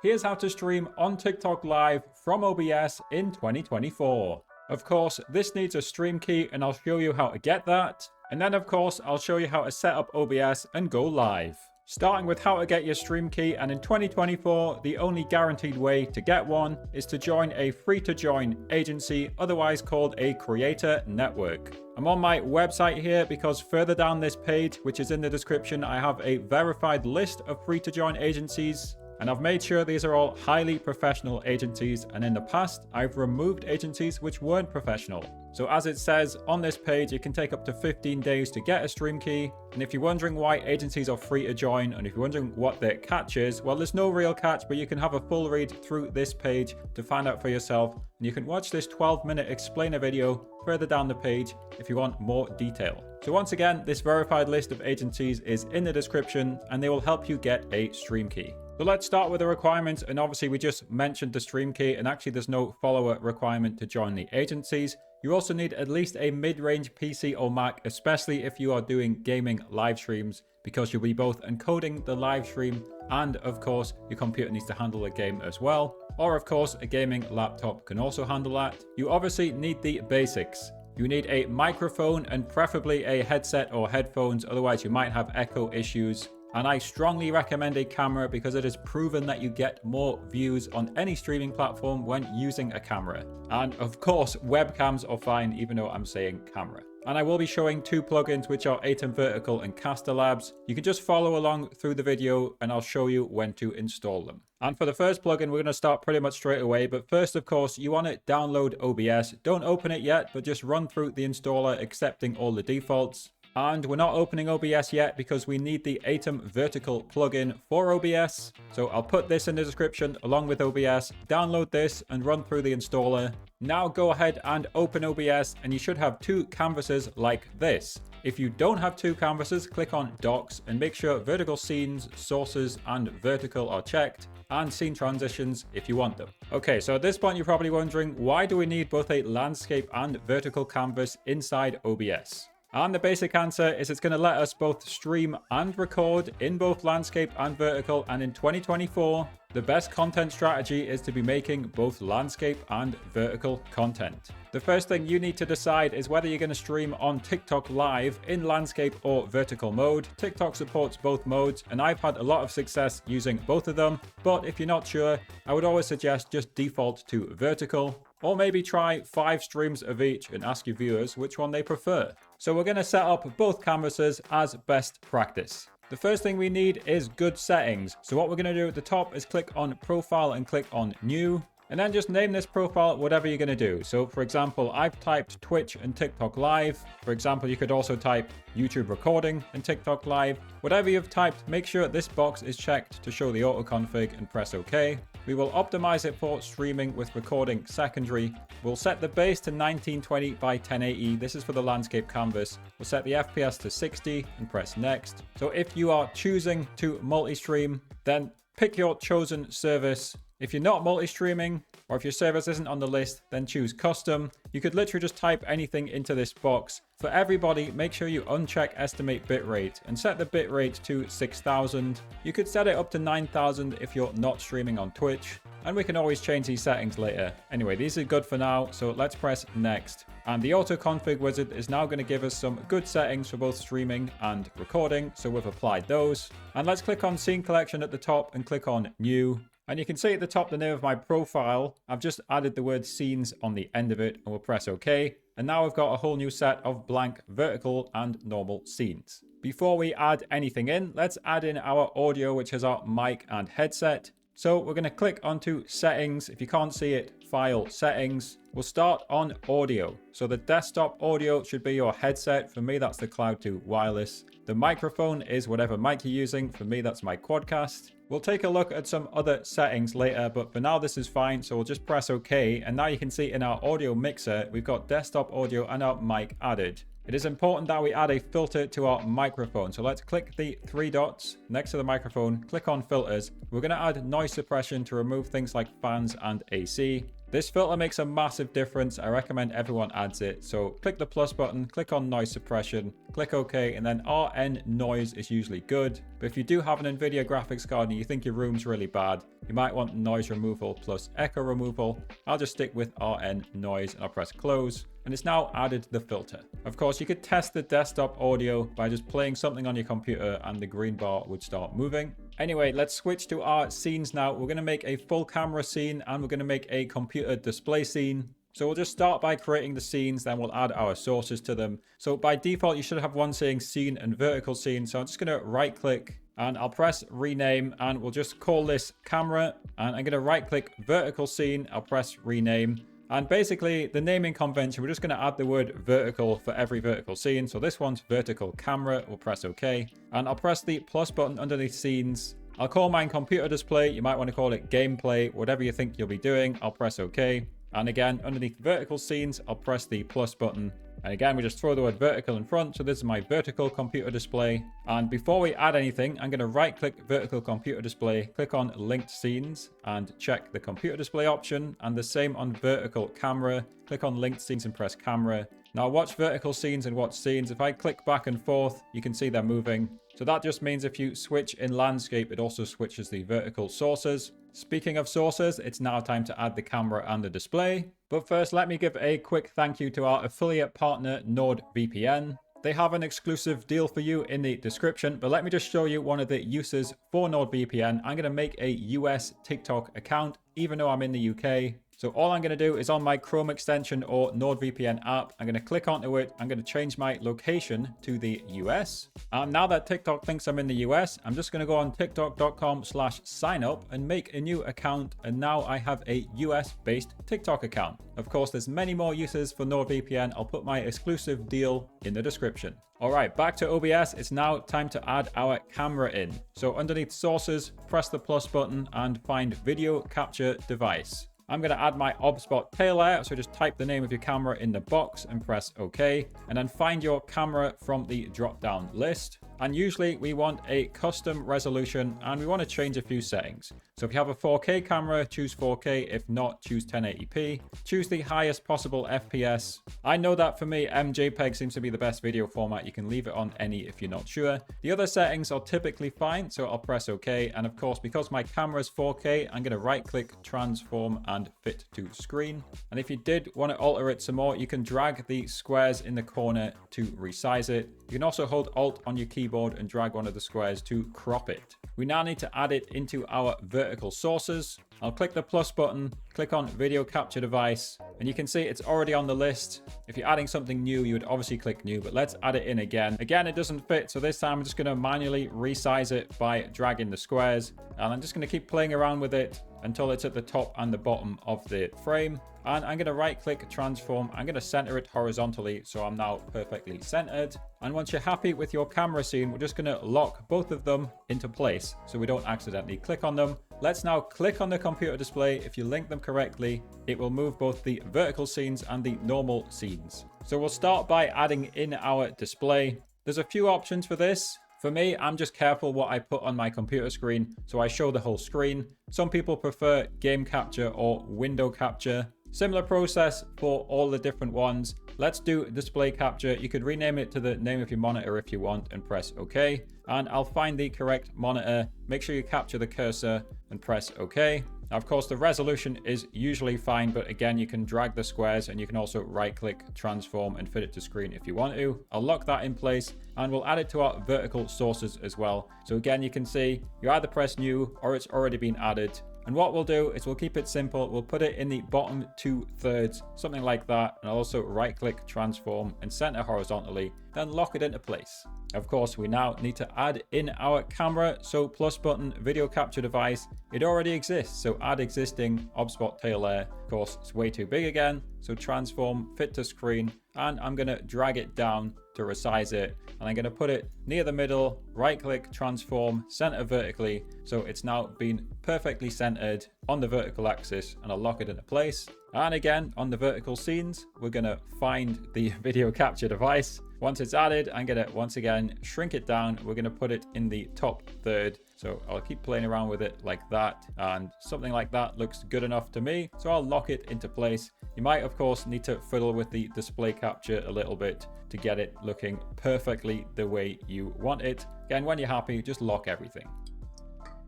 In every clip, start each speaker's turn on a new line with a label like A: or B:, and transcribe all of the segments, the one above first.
A: Here's how to stream on TikTok Live from OBS in 2024. Of course, this needs a stream key and I'll show you how to get that. And then of course, I'll show you how to set up OBS and go live. Starting with how to get your stream key, and in 2024, the only guaranteed way to get one is to join a free-to-join agency, otherwise called a creator network. I'm on my website here because further down this page, which is in the description, I have a verified list of free-to-join agencies. And I've made sure these are all highly professional agencies, and in the past, I've removed agencies which weren't professional. So as it says on this page, it can take up to 15 days to get a stream key. And if you're wondering why agencies are free to join, and if you're wondering what their catch is, well, there's no real catch, but you can have a full read through this page to find out for yourself. And you can watch this 12-minute explainer video further down the page if you want more detail. So once again, this verified list of agencies is in the description, and they will help you get a stream key. So let's start with the requirements, and obviously we just mentioned the stream key, and actually there's no follower requirement to join the agencies. You also need at least a mid-range PC or Mac, especially if you are doing gaming live streams, because you'll be both encoding the live stream and of course your computer needs to handle a game as well. Or of course a gaming laptop can also handle that. You obviously need the basics. You need a microphone and preferably a headset or headphones, otherwise you might have echo issues. And I strongly recommend a camera because it is proven that you get more views on any streaming platform when using a camera. And of course, webcams are fine even though I'm saying camera. And I will be showing two plugins, which are Aitum Vertical and Caster Labs. You can just follow along through the video and I'll show you when to install them. And for the first plugin, we're going to start pretty much straight away. But first, of course, you want to download OBS. Don't open it yet, but just run through the installer, accepting all the defaults. And we're not opening OBS yet because we need the Aitum Vertical plugin for OBS. So I'll put this in the description along with OBS. Download this and run through the installer. Now go ahead and open OBS and you should have two canvases like this. If you don't have two canvases, click on Docs and make sure vertical scenes, sources, and vertical are checked, and scene transitions if you want them. Okay, so at this point you're probably wondering, why do we need both a landscape and vertical canvas inside OBS? And the basic answer is it's going to let us both stream and record in both landscape and vertical. And in 2024, the best content strategy is to be making both landscape and vertical content. The first thing you need to decide is whether you're going to stream on TikTok Live in landscape or vertical mode. TikTok supports both modes, and I've had a lot of success using both of them. But if you're not sure, I would always suggest just default to vertical. Or maybe try 5 streams of each and ask your viewers which one they prefer. So we're going to set up both canvases as best practice. The first thing we need is good settings. So what we're going to do at the top is click on Profile and click on New. And then just name this profile whatever you're going to do. So for example, I've typed Twitch and TikTok Live. For example, you could also type YouTube recording and TikTok Live. Whatever you've typed, make sure this box is checked to show the auto config and press OK. We will optimize it for streaming with recording secondary. We'll set the base to 1920 by 1080. This is for the landscape canvas. We'll set the FPS to 60 and press next. So if you are choosing to multi-stream, then pick your chosen service. If you're not multi-streaming, or if your service isn't on the list, then choose custom. You could literally just type anything into this box. For everybody, make sure you uncheck estimate bitrate and set the bitrate to 6000. You could set it up to 9000 if you're not streaming on Twitch, and we can always change these settings later. Anyway, these are good for now, so let's press next. And the auto config wizard is now going to give us some good settings for both streaming and recording, so we've applied those. And let's click on scene collection at the top and click on new. And you can see at the top the name of my profile. I've just added the word scenes on the end of it, and we'll press OK. And now we've got a whole new set of blank vertical and normal scenes. Before we add anything in, let's add in our audio, which is our mic and headset. So we're going to click onto settings. If you can't see it, file settings. We'll start on audio. So the desktop audio should be your headset. For me, that's the Cloud 2 wireless. The microphone is whatever mic you're using. For me, that's my Quadcast. We'll take a look at some other settings later, but for now this is fine, so we'll just press OK. And now you can see in our audio mixer, we've got desktop audio and our mic added. It is important that we add a filter to our microphone. So let's click the 3 dots next to the microphone, click on filters. We're going to add noise suppression to remove things like fans and AC. This filter makes a massive difference. I recommend everyone adds it. So click the plus button, click on noise suppression, click OK, and then RN noise is usually good. But if you do have an NVIDIA graphics card and you think your room's really bad, you might want noise removal plus echo removal. I'll just stick with RN noise and I'll press close. And it's now added the filter. Of course, you could test the desktop audio by just playing something on your computer and the green bar would start moving. Anyway, let's switch to our scenes now. We're going to make a full camera scene and we're going to make a computer display scene. So we'll just start by creating the scenes, then we'll add our sources to them. So by default, you should have one saying scene and vertical scene. So I'm just going to right click and I'll press rename and we'll just call this camera. And I'm going to right click vertical scene. I'll press rename. And basically the naming convention, we're just going to add the word vertical for every vertical scene. So this one's vertical camera. We'll press OK. And I'll press the plus button underneath scenes. I'll call mine computer display. You might want to call it gameplay, whatever you think you'll be doing. I'll press OK. And again, underneath vertical scenes, I'll press the plus button. And again, we just throw the word vertical in front. So this is my vertical computer display. And before we add anything, I'm going to right click vertical computer display, click on linked scenes and check the computer display option. And the same on vertical camera, click on linked scenes and press camera. Now watch vertical scenes and watch scenes. If I click back and forth, you can see they're moving. So that just means if you switch in landscape, it also switches the vertical sources. Speaking of sources, it's now time to add the camera and the display. But first, let me give a quick thank you to our affiliate partner, NordVPN. They have an exclusive deal for you in the description, but let me just show you one of the uses for NordVPN. I'm going to make a US TikTok account, even though I'm in the UK. So all I'm going to do is on my Chrome extension or NordVPN app, I'm going to click onto it. I'm going to change my location to the US. And now that TikTok thinks I'm in the US, I'm just going to go on tiktok.com/signup and make a new account. And now I have a US based TikTok account. Of course, there's many more uses for NordVPN. I'll put my exclusive deal in the description. All right, back to OBS. It's now time to add our camera in. So underneath sources, press the plus button and find video capture device. I'm going to add my OBS tail layer, so just type the name of your camera in the box and press OK. And then find your camera from the drop-down list. And usually we want a custom resolution and we want to change a few settings. So if you have a 4K camera, choose 4K. If not, choose 1080p. Choose the highest possible FPS. I know that for me, MJPEG seems to be the best video format. You can leave it on any if you're not sure. The other settings are typically fine, so I'll press OK. And of course, because my camera is 4K, I'm going to right click, transform and fit to screen. And if you did want to alter it some more, you can drag the squares in the corner to resize it. You can also hold Alt on your keyboard and drag one of the squares to crop it. We now need to add it into our vertical sources. I'll click the plus button, click on video capture device, and you can see it's already on the list. If you're adding something new, you would obviously click new, but let's add it in again. Again, it doesn't fit, so this time I'm just going to manually resize it by dragging the squares. And I'm just going to keep playing around with it until it's at the top and the bottom of the frame. And I'm going to right click, transform. I'm going to center it horizontally, so I'm now perfectly centered. And once you're happy with your camera scene, we're just going to lock both of them into place so we don't accidentally click on them. Let's now click on the computer display. If you link them correctly, it will move both the vertical scenes and the normal scenes. So we'll start by adding in our display. There's a few options for this. For me, I'm just careful what I put on my computer screen, so I show the whole screen. Some people prefer game capture or window capture. Similar process for all the different ones. Let's do display capture. You could rename it to the name of your monitor if you want and press OK. And I'll find the correct monitor. Make sure you capture the cursor and press OK. Now, of course, the resolution is usually fine, but again, you can drag the squares and you can also right click, transform and fit it to screen if you want to. I'll lock that in place and we'll add it to our vertical sources as well. So again, you can see you either press new or it's already been added. And what we'll do is we'll keep it simple. We'll put it in the bottom 2/3, something like that. And I'll also right click, transform and center horizontally, then lock it into place. Of course, we now need to add in our camera. So plus button, video capture device, it already exists. So add existing OBS tail layer. Of course, it's way too big again. So transform, fit to screen, and I'm going to drag it down to resize it. And I'm going to put it near the middle, right click, transform, center vertically. So it's now been perfectly centered on the vertical axis, and I'll lock it into place. And again, on the vertical scenes, we're going to find the video capture device. Once it's added, I'm going to once again shrink it down. We're going to put it in the top third. So I'll keep playing around with it like that, and something like that looks good enough to me. So I'll lock it into place. You might, of course, need to fiddle with the display capture a little bit to get it looking perfectly the way you want it. Again, when you're happy, just lock everything.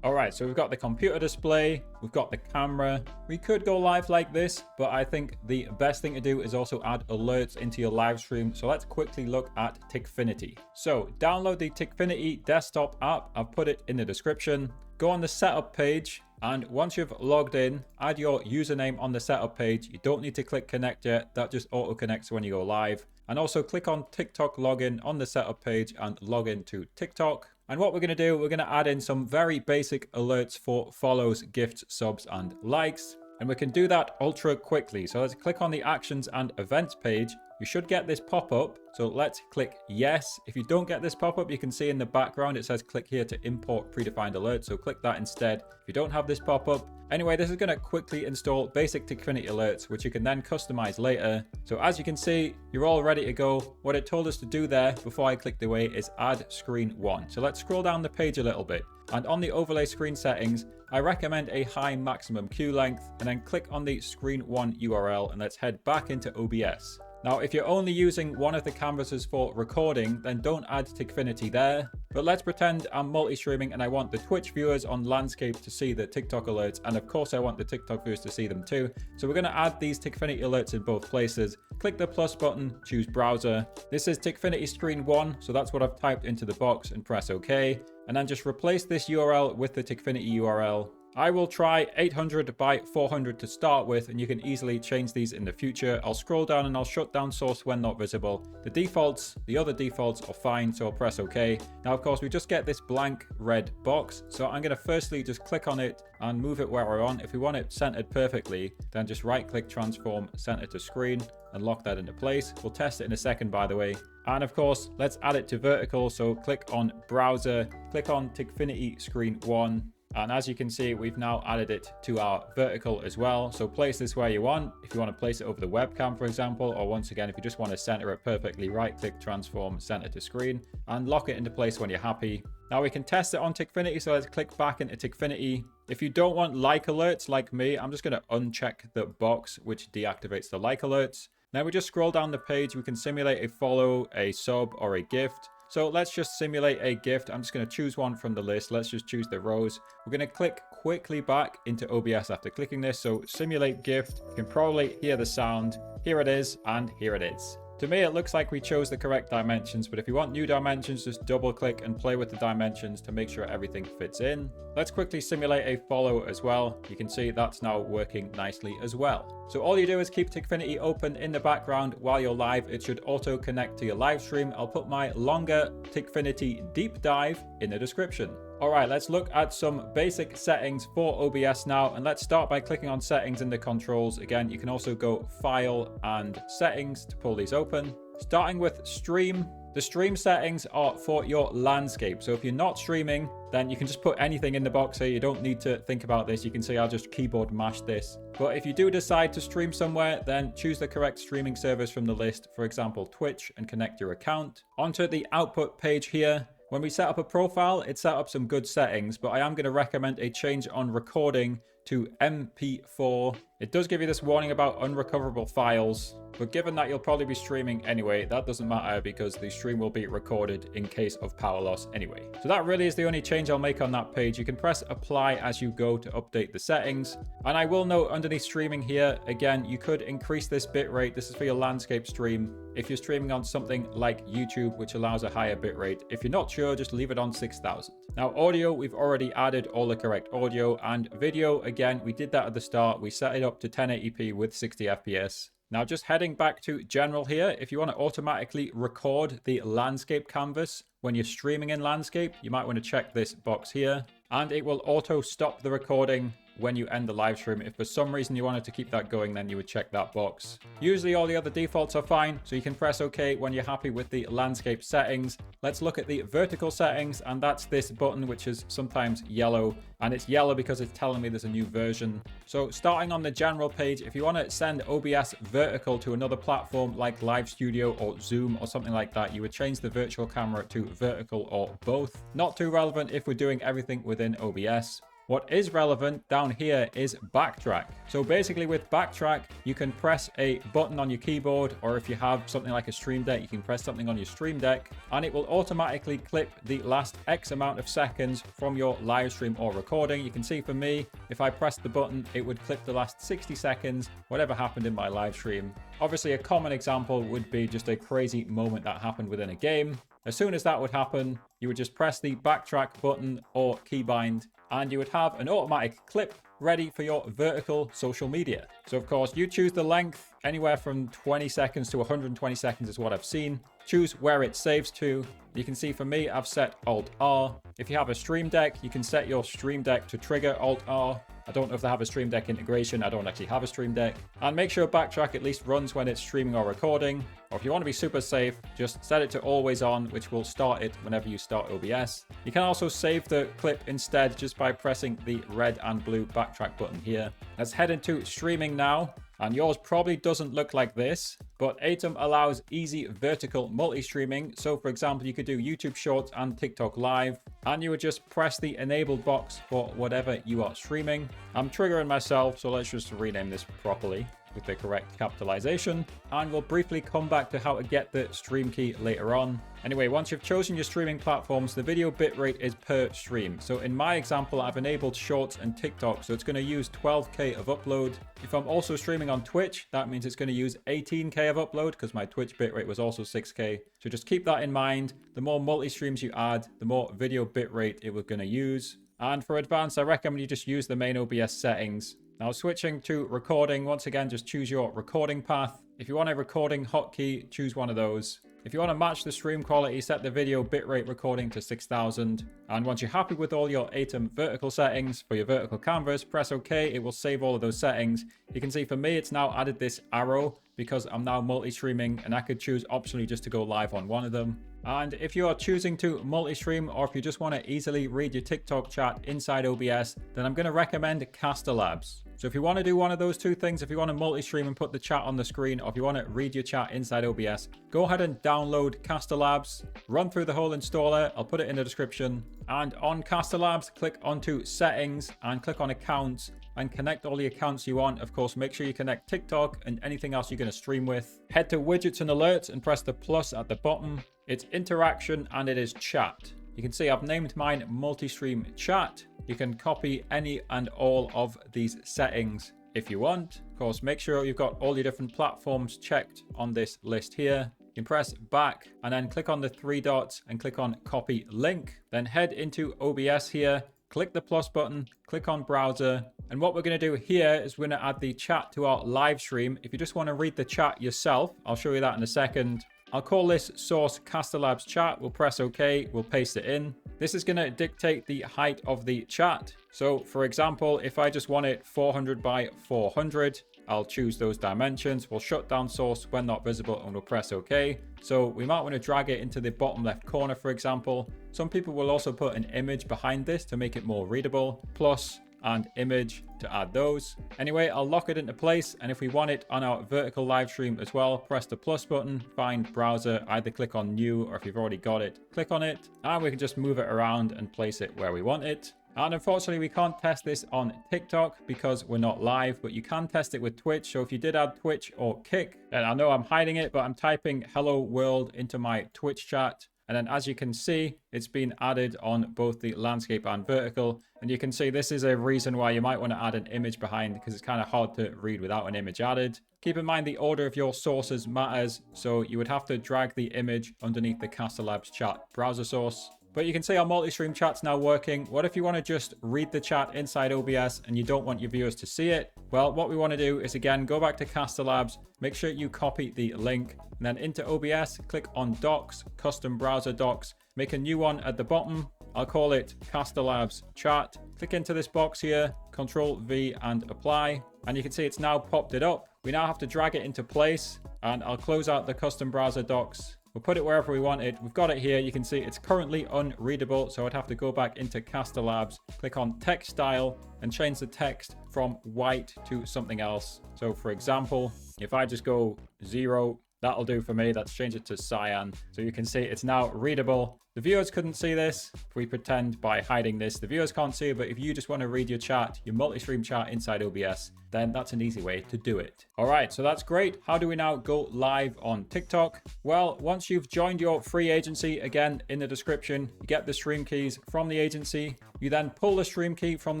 A: All right, so we've got the computer display, we've got the camera. We could go live like this, but I think the best thing to do is also add alerts into your live stream. So let's quickly look at TikFinity. So download the TikFinity desktop app. I've put it in the description. Go on the setup page, and once you've logged in, add your username on the setup page. You don't need to click connect yet. That just auto connects when you go live. And also click on TikTok login on the setup page and log into TikTok. And what we're going to do, we're going to add in some very basic alerts for follows, gifts, subs, and likes. And we can do that ultra quickly. So let's click on the actions and events page. You should get this pop-up. So let's click yes. If you don't get this pop-up, you can see in the background, it says click here to import predefined alerts. So click that instead. If you don't have this pop-up, anyway, this is going to quickly install basic TikFinity alerts, which you can then customize later. So as you can see, you're all ready to go. What it told us to do there before I clicked away is add screen 1. So let's scroll down the page a little bit. And on the overlay screen settings, I recommend a high maximum queue length, and then click on the screen 1 URL, and let's head back into OBS. Now, if you're only using one of the canvases for recording, then don't add TikFinity there. But let's pretend I'm multi-streaming and I want the Twitch viewers on landscape to see the TikTok alerts. And of course, I want the TikTok viewers to see them too. So we're going to add these TikFinity alerts in both places. Click the plus button, choose browser. This is TikFinity screen 1. So that's what I've typed into the box, and press OK. And then just replace this URL with the TikFinity URL. I will try 800 by 400 to start with, and you can easily change these in the future. I'll scroll down and I'll shut down source when not visible. The other defaults are fine, so I'll press OK. Now, of course, we just get this blank red box. So I'm going to firstly just click on it and move it where I want. If we want it centered perfectly, then just right click, transform, center to screen, and lock that into place. We'll test it in a second, by the way. And of course, let's add it to vertical. So click on browser, click on TikFinity screen 1. And as you can see, we've now added it to our vertical as well. So place this where you want. If you want to place it over the webcam, for example, or once again, if you just want to center it perfectly, right click, transform, center to screen, and lock it into place when you're happy. Now we can test it on TikFinity. So let's click back into TikFinity. If you don't want like alerts like me, I'm just going to uncheck the box, which deactivates the like alerts. Now we just scroll down the page. We can simulate a follow, a sub, or a gift. So let's just simulate a gift. I'm just going to choose one from the list. Let's just choose the rose. We're going to click quickly back into OBS after clicking this. So simulate gift. You can probably hear the sound. Here it is, and here it is. To me, it looks like we chose the correct dimensions, but if you want new dimensions, just double click and play with the dimensions to make sure everything fits in. Let's quickly simulate a follow as well. You can see that's now working nicely as well. So all you do is keep TikFinity open in the background while you're live. It should auto connect to your live stream. I'll put my longer TikFinity deep dive in the description. All right, let's look at some basic settings for OBS now. And let's start by clicking on settings in the controls. Again, you can also go file and settings to pull these open. Starting with stream. The stream settings are for your landscape. So if you're not streaming, then you can just put anything in the box here. You don't need to think about this. You can see I'll just keyboard mash this. But if you do decide to stream somewhere, then choose the correct streaming service from the list. For example, Twitch, and connect your account. Onto the output page here. When we set up a profile, it set up some good settings, but I am going to recommend a change on recording to MP4. It does give you this warning about unrecoverable files, but given that you'll probably be streaming anyway, that doesn't matter because the stream will be recorded in case of power loss anyway. So that really is the only change I'll make on that page. You can press apply as you go to update the settings. And I will note underneath streaming here, again, you could increase this bitrate. This is for your landscape stream. If you're streaming on something like YouTube, which allows a higher bitrate, if you're not sure, just leave it on 6,000. Now audio, we've already added all the correct audio, and video, again, we did that at the start. We set it up to 1080p with 60 FPS. Now just heading back to general here, if you want to automatically record the landscape canvas when you're streaming in landscape, you might want to check this box here, and it will auto stop the recording when you end the live stream. If for some reason you wanted to keep that going, then you would check that box. Usually all the other defaults are fine, so you can press OK when you're happy with the landscape settings. Let's look at the vertical settings, and that's this button, which is sometimes yellow, and it's yellow because it's telling me there's a new version. So starting on the general page, if you want to send OBS vertical to another platform like Live Studio or Zoom or something like that, you would change the virtual camera to vertical or both. Not too relevant if we're doing everything within OBS. What is relevant down here is backtrack. So basically with backtrack, you can press a button on your keyboard, or if you have something like a Stream Deck, you can press something on your Stream Deck, and it will automatically clip the last X amount of seconds from your live stream or recording. You can see for me, if I pressed the button, it would clip the last 60 seconds, whatever happened in my live stream. Obviously, a common example would be just a crazy moment that happened within a game. As soon as that would happen, you would just press the backtrack button or keybind, and you would have an automatic clip ready for your vertical social media. So of course, you choose the length. Anywhere from 20 seconds to 120 seconds is what I've seen. Choose where it saves to. You can see for me, I've set Alt-R. If you have a Stream Deck, you can set your Stream Deck to trigger Alt-R. I don't know if they have a Stream Deck integration. I don't actually have a Stream Deck. And make sure backtrack at least runs when it's streaming or recording. Or if you want to be super safe, just set it to always on, which will start it whenever you start OBS. You can also save the clip instead just by pressing the red and blue backtrack button here. Let's head into streaming now. And yours probably doesn't look like this, but Aitum allows easy vertical multi-streaming. So for example, you could do YouTube Shorts and TikTok Live, and you would just press the enabled box for whatever you are streaming. I'm triggering myself, so let's just rename this properly with the correct capitalization, and we'll briefly come back to how to get the stream key later on. Anyway, once you've chosen your streaming platforms, the video bitrate is per stream. So in my example, I've enabled Shorts and TikTok, so it's going to use 12K of upload. If I'm also streaming on Twitch, that means it's going to use 18K of upload because my Twitch bitrate was also 6K. So just keep that in mind. The more multi-streams you add, the more video bitrate it was going to use. And for advanced, I recommend you just use the main OBS settings. Now switching to recording, once again, just choose your recording path. If you want a recording hotkey, choose one of those. If you want to match the stream quality, set the video bitrate recording to 6000. And once you're happy with all your Aitum vertical settings for your vertical canvas, press OK. It will save all of those settings. You can see for me, it's now added this arrow because I'm now multi-streaming, and I could choose optionally just to go live on one of them. And if you are choosing to multi-stream, or if you just want to easily read your TikTok chat inside OBS, then I'm going to recommend Caster Labs. So if you want to do one of those two things, if you want to multi-stream and put the chat on the screen, or if you want to read your chat inside OBS, go ahead and download Caster Labs, run through the whole installer. I'll put it in the description. And on Caster Labs, click onto settings and click on accounts and connect all the accounts you want. Of course, make sure you connect TikTok and anything else you're going to stream with. Head to widgets and alerts and press the plus at the bottom. It's interaction and it is chat. You can see I've named mine multi-stream chat. You can copy any and all of these settings if you want. Of course, make sure you've got all your different platforms checked on this list here. You can press back and then click on the three dots and click on copy link. Then head into OBS here, click the plus button, click on browser. And what we're going to do here is we're going to add the chat to our live stream. If you just want to read the chat yourself, I'll show you that in a second. I'll call this source Caster Labs chat. We'll press OK. We'll paste it in. This is going to dictate the height of the chat. So for example, if I just want it 400 by 400, I'll choose those dimensions. We'll shut down source when not visible and we'll press OK. So we might want to drag it into the bottom left corner, for example. Some people will also put an image behind this to make it more readable. Plus and image to add those. Anyway, I'll lock it into place, and if we want it on our vertical live stream as well, press the plus button, find browser, either click on new, or if you've already got it, click on it, and we can just move it around and place it where we want it. And unfortunately, we can't test this on TikTok because we're not live, but you can test it with Twitch. So if you did add Twitch or Kick, and I know I'm hiding it, but I'm typing hello world into my Twitch chat. And then as you can see, it's been added on both the landscape and vertical. And you can see this is a reason why you might want to add an image behind, because it's kind of hard to read without an image added. Keep in mind the order of your sources matters. So you would have to drag the image underneath the Caster Labs chat browser source. But you can see our multi-stream chat's now working. What if you want to just read the chat inside OBS and you don't want your viewers to see it? Well, what we want to do is, again, go back to Caster Labs, make sure you copy the link, and then into OBS, click on Docs, Custom Browser Docs, make a new one at the bottom. I'll call it Caster Labs Chat. Click into this box here, Control V and apply. And you can see it's now popped it up. We now have to drag it into place, and I'll close out the custom browser docs. We'll put it wherever we want it. We've got it here. You can see it's currently unreadable, so I'd have to go back into Caster Labs, click on text style, and change the text from white to something else. So for example, if I just go 0, that'll do for me. Let's change it to cyan. So you can see it's now readable. The viewers couldn't see this. If we pretend by hiding this, the viewers can't see it, but if you just want to read your chat, your multi-stream chat inside OBS, then that's an easy way to do it. All right, so that's great. How do we now go live on TikTok? Well, once you've joined your free agency, again, in the description, you get the stream keys from the agency. You then pull the stream key from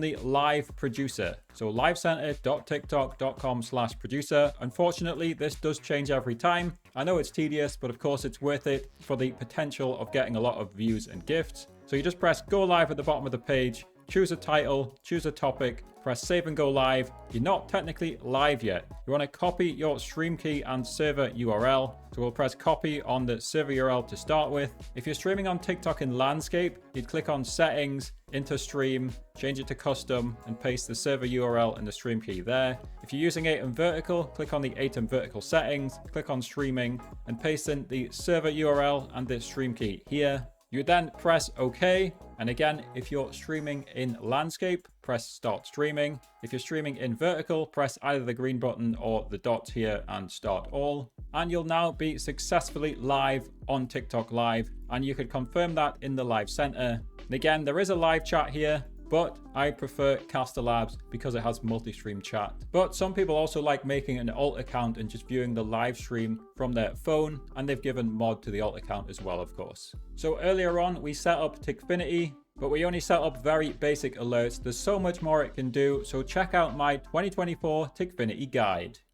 A: the live producer. So livecenter.tiktok.com/producer. Unfortunately, this does change every time. I know it's tedious, but of course it's worth it for the potential of getting a lot of views and gifts. So you just press go live at the bottom of the page, choose a title, choose a topic, press save and go live. You're not technically live yet. You want to copy your stream key and server URL. So we'll press copy on the server URL to start with. If you're streaming on TikTok in landscape, you'd click on settings, into stream, change it to custom, and paste the server URL and the stream key there. If you're using Aitum vertical, click on the Aitum vertical settings, click on streaming, and paste in the server URL and the stream key here. You then press OK. And again, if you're streaming in landscape, press start streaming. If you're streaming in vertical, press either the green button or the dots here and start all. And you'll now be successfully live on TikTok Live. And you could confirm that in the Live Center. And again, there is a live chat here, but I prefer Caster Labs because it has multi-stream chat. But some people also like making an alt account and just viewing the live stream from their phone, and they've given mod to the alt account as well, of course. So earlier on, we set up TikFinity, but we only set up very basic alerts. There's so much more it can do, so check out my 2024 TikFinity guide.